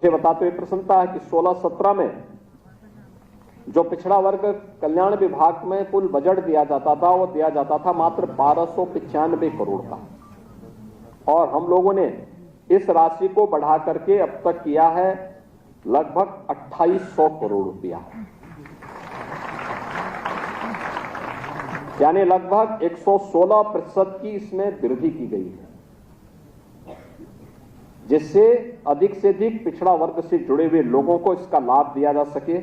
मुझे बताते हुए प्रसन्नता है कि 16-17 में जो पिछड़ा वर्ग कल्याण विभाग में कुल बजट दिया जाता था वो दिया जाता था मात्र 1295 करोड़ का, और हम लोगों ने इस राशि को बढ़ा करके अब तक किया है लगभग 2800 करोड़ रुपया, यानी लगभग 116% की इसमें वृद्धि की गई है, जिससे अधिक से अधिक पिछड़ा वर्ग से जुड़े हुए लोगों को इसका लाभ दिया जा सके।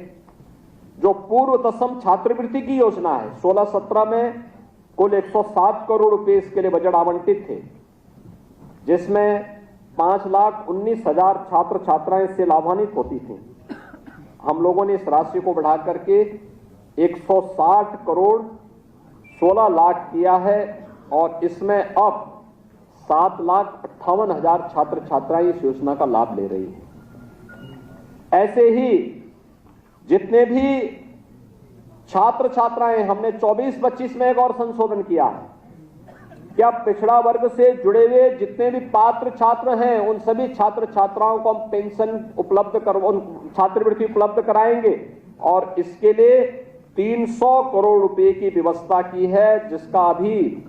जो पूर्व दशम छात्रवृत्ति की योजना है, 16-17 में कुल 107 करोड़ रुपए इसके लिए बजट आवंटित थे, जिसमें 5,19,000 छात्र छात्राएं इससे लाभान्वित होती थी। हम लोगों ने इस राशि को बढ़ा करके 160 करोड़ 16 लाख किया है, और इसमें अब 7,58,000 छात्र छात्राएं इस योजना का लाभ ले रही हैं। ऐसे ही जितने भी छात्र छात्राएं, हमने 24-25 में एक और संशोधन किया है कि अब पिछड़ा वर्ग से जुड़े हुए जितने भी पात्र छात्र हैं उन सभी छात्र छात्राओं को हम पेंशन छात्रवृत्ति उपलब्ध कराएंगे, और इसके लिए 300 करोड़ रुपए की व्यवस्था की है, जिसका अभी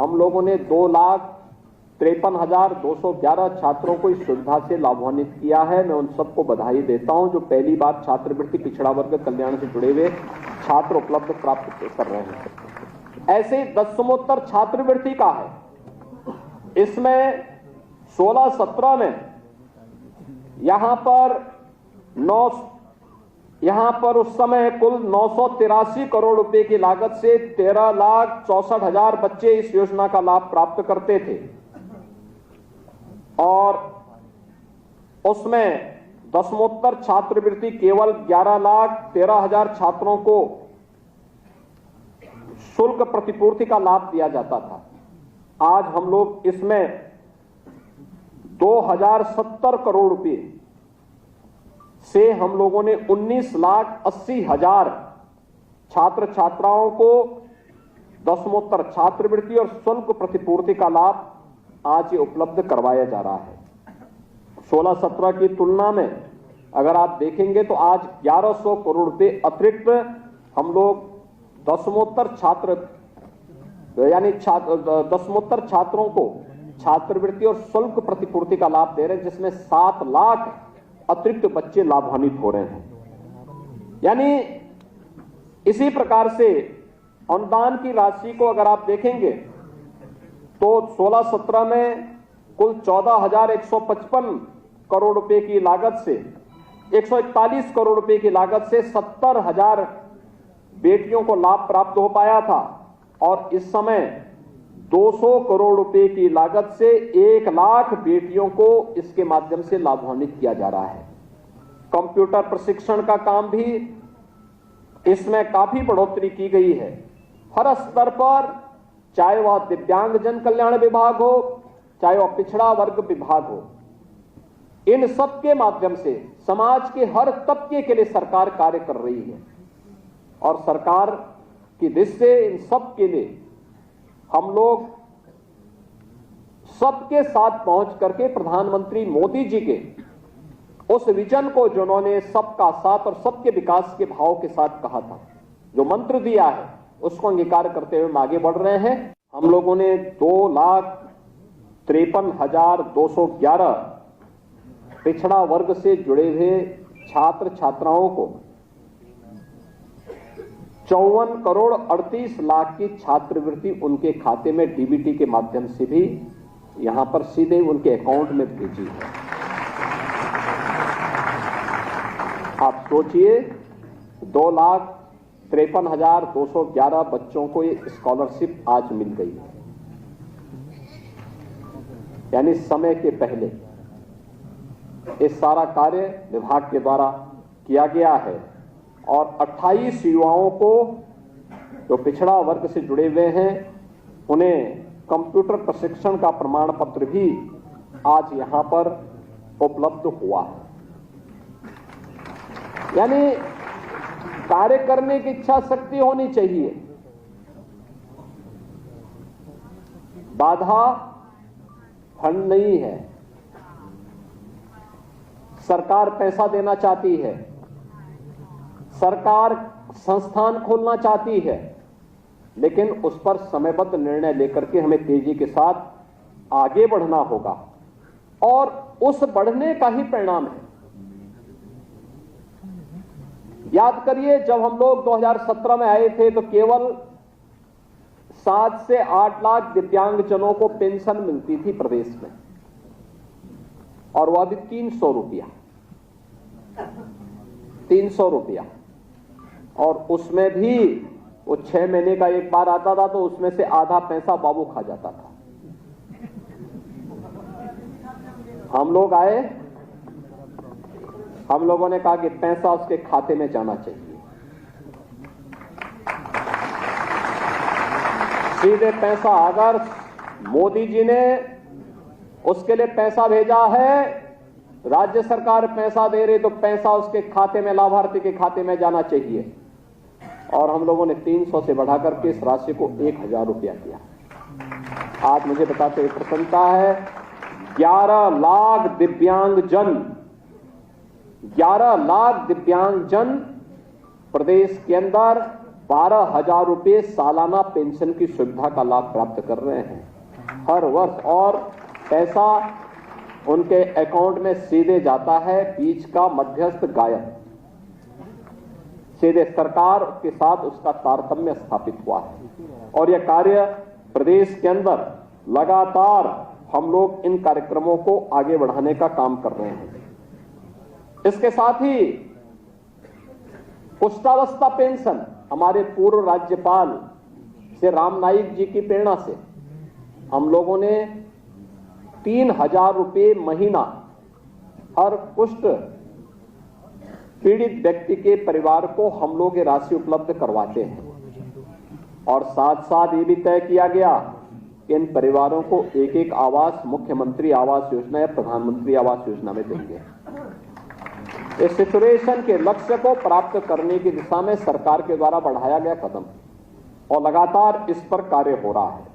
हम लोगों ने 2,53,211 छात्रों को इस सुविधा से लाभान्वित किया है। मैं उन सबको बधाई देता हूं जो पहली बार छात्रवृत्ति पिछड़ा वर्ग कल्याण से जुड़े हुए छात्र उपलब्ध प्राप्त कर रहे हैं। ऐसे ही दसमोत्तर छात्रवृत्ति का है, इसमें 16-17 में यहां पर उस समय कुल 983 करोड़ रुपए की लागत से 13,64,000 बच्चे इस योजना का लाभ प्राप्त करते थे, और उसमें दसमोत्तर छात्रवृत्ति केवल 11,13,000 छात्रों को शुल्क प्रतिपूर्ति का लाभ दिया जाता था। आज हम लोग इसमें 2,070 करोड़ रुपए से हम लोगों ने 19,80,000 छात्र छात्राओं को दसमोत्तर छात्रवृत्ति और शुल्क प्रतिपूर्ति का लाभ आज ये उपलब्ध करवाया जा रहा है। 16-17 की तुलना में अगर आप देखेंगे तो आज 1,100 करोड़ रुपए अतिरिक्त हम लोग दसमोत्तर छात्रों को छात्रवृत्ति और शुल्क प्रतिपूर्ति का लाभ दे रहे हैं, जिसमें 7 लाख अतिरिक्त बच्चे लाभान्वित हो रहे हैं। यानी इसी प्रकार से अनुदान की राशि को अगर आप देखेंगे तो 16-17 में कुल 14,155 करोड़ रुपए की लागत से 141 करोड़ रुपए की लागत से 70,000 बेटियों को लाभ प्राप्त हो पाया था, और इस समय 200 करोड़ रुपए की लागत से 1 लाख बेटियों को इसके माध्यम से लाभान्वित किया जा रहा है। कंप्यूटर प्रशिक्षण का काम भी इसमें काफी बढ़ोतरी की गई है। हर स्तर पर, चाहे वह दिव्यांगजन कल्याण विभाग हो, चाहे वह पिछड़ा वर्ग विभाग हो, इन सब के माध्यम से समाज के हर तबके के लिए सरकार कार्य कर रही है, और सरकार की दृष्टि से इन सब के लिए हम लोग सबके साथ पहुंच करके प्रधानमंत्री मोदी जी के उस विजन को, जिन्होंने सबका साथ और सबके विकास के भाव के साथ कहा था, जो मंत्र दिया है, उसको अंगीकार करते हुए हम आगे बढ़ रहे हैं। हम लोगों ने 2,53,211 पिछड़ा वर्ग से जुड़े हुए छात्र छात्राओं को 54 करोड़ 38 लाख की छात्रवृत्ति उनके खाते में डीबीटी के माध्यम से भी यहां पर सीधे उनके अकाउंट में भेजी है। आप सोचिए, 2,53,211 बच्चों को ये स्कॉलरशिप आज मिल गई है, यानी समय के पहले ये सारा कार्य विभाग के द्वारा किया गया है, और 28 युवाओं को जो पिछड़ा वर्ग से जुड़े हुए हैं उन्हें कंप्यूटर प्रशिक्षण का प्रमाण पत्र भी आज यहां पर उपलब्ध हुआ है। यानी कार्य करने की इच्छा शक्ति होनी चाहिए, बाधा फंड नहीं है। सरकार पैसा देना चाहती है, सरकार संस्थान खोलना चाहती है, लेकिन उस पर समयबद्ध निर्णय लेकर के हमें तेजी के साथ आगे बढ़ना होगा और उस बढ़ने का ही परिणाम है। याद करिए, जब हम लोग 2017 में आए थे तो केवल 7 से 8 लाख दिव्यांगजनों को पेंशन मिलती थी प्रदेश में, और वह भी 300 रुपया, 300 रुपया, और उसमें भी वो 6 महीने का एक बार आता था, तो उसमें से आधा पैसा बाबू खा जाता था। हम लोग आए, हम लोगों ने कहा कि पैसा उसके खाते में जाना चाहिए, सीधे पैसा। अगर मोदी जी ने उसके लिए पैसा भेजा है, राज्य सरकार पैसा दे रही, तो पैसा उसके खाते में, लाभार्थी के खाते में जाना चाहिए। और हम लोगों ने 300 से बढ़ाकर के इस राशि को 1000 रुपया किया। आज मुझे बताते हुए प्रसन्नता है, 11 लाख दिव्यांगजन, 11 लाख दिव्यांगजन प्रदेश के अंदर 12,000 रुपये सालाना पेंशन की सुविधा का लाभ प्राप्त कर रहे हैं हर वर्ष, और पैसा उनके अकाउंट में सीधे जाता है, बीच का मध्यस्थ गायब, सीधे सरकार के साथ उसका तारतम्य स्थापित हुआ है। और यह कार्य प्रदेश के अंदर लगातार हम लोग इन कार्यक्रमों को आगे बढ़ाने का काम कर रहे हैं। इसके साथ ही पुष्टावस्था पेंशन, हमारे पूर्व राज्यपाल से राम नाईक जी की प्रेरणा से हम लोगों ने 3000 रुपये महीना हर कुष्ठ पीड़ित व्यक्ति के परिवार को हम लोग ये राशि उपलब्ध करवाते हैं। और साथ साथ ये भी तय किया गया कि इन परिवारों को एक एक आवास मुख्यमंत्री आवास योजना या प्रधानमंत्री आवास योजना में देंगे। इस सिचुएशन के लक्ष्य को प्राप्त करने की दिशा में सरकार के द्वारा बढ़ाया गया कदम, और लगातार इस पर कार्य हो रहा है।